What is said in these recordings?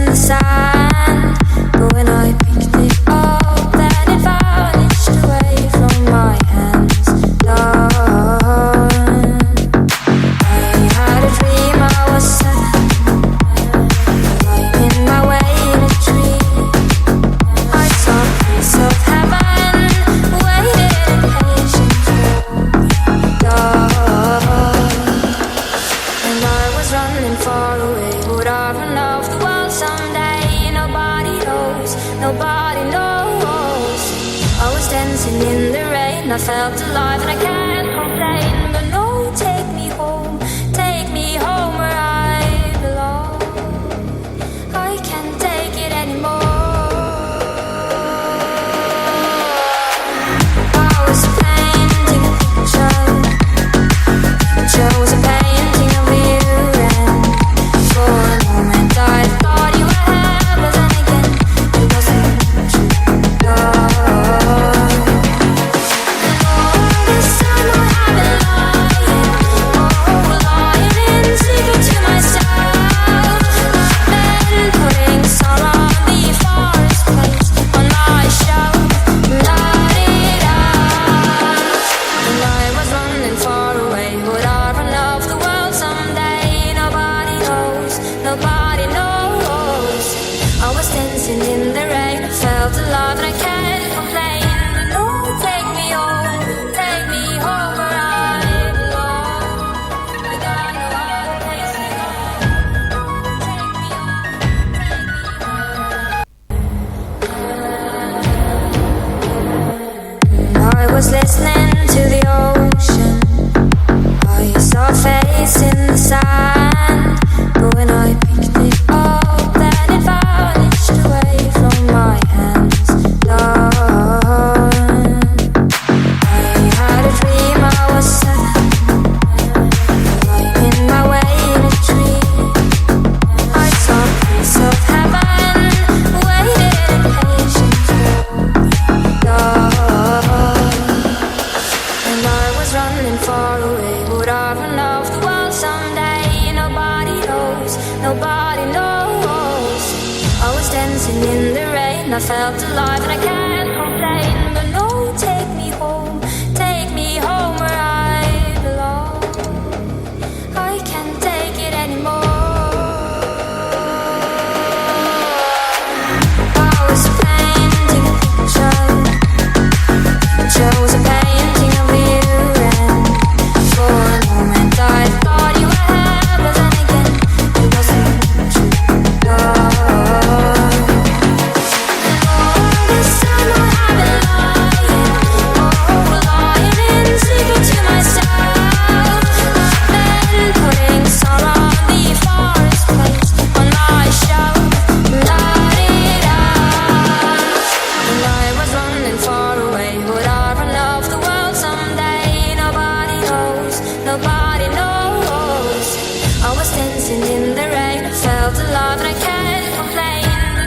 the sand, but when I picked it up, then it vanished away from my hands. Done. I had a dream I was set, lying in my way in a tree. I saw a piece of heaven, waited in patience for me. Done. And I was running far away. Would I run off the world someday? Nobody knows, nobody knows. I was dancing in the rain, I felt alive and I can't complain. But no, take me home where I belong. I can't take it anymore. I was painting a picture. Picture was a painting of you, and for a moment I thought you were here, but then again it wasn't true. And all this time I have been lying in secret to myself. I've been putting sorrow on the forest place on my shelf. La-di-da. And I was running far away. Would I run off the world someday? Nobody knows, nobody knows. I was dancing in the rain, I felt alive and I can't complain. No, take me home where I belong. I got no other place to go. Take me home. I was listening to the ocean. I saw a face in the sand, but when I picked it up, then it vanished away from my hands. Done. I had a dream I was set, lying in my way in a tree. I saw a piece of heaven, waited in patience for me. Done. And I was running far away. Would I run off the world someday? Nobody knows, nobody knows. I was dancing in the rain, I felt alive and I can't complain. But no, take me home where I belong. I can't take it anymore. I was painting a picture. Picture was a painting of you, and for a moment I thought you were here, but then again it wasn't true. And all this time I have been lying in secret to myself. I've been putting sorrow on the forest place on my shelf. La-di-da. And I was running far away. Would I run off the world someday? Nobody knows, nobody knows. I was dancing in the rain, I felt alive and I can't complain.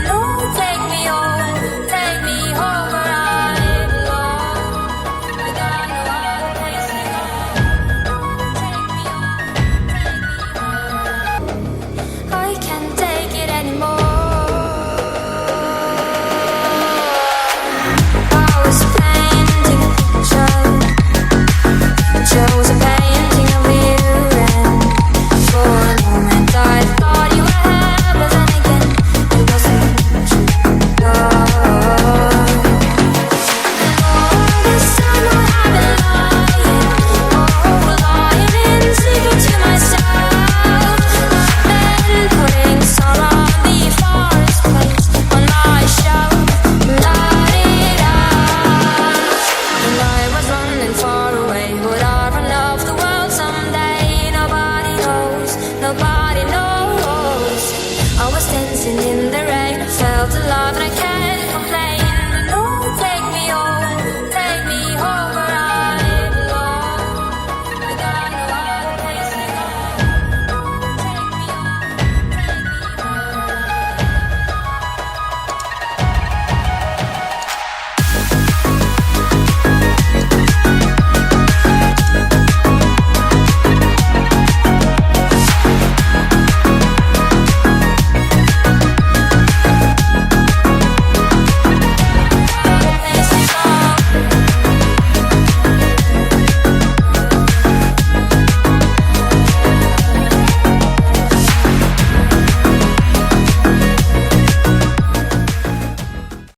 No, take me home where I belong. I got no other place to go. Take me home. I can't take it anymore. I was painting a picture. Picture was a painting of you, and for a moment I thought you were here, but then again it wasn't true. And all this time I have been lying in secret to myself. I've been putting sorrow on the forest place on my shelf. La-di-da. And I was running far away. Would I run off the world someday? Nobody knows, nobody knows. I was dancing in the rain, I felt alive and I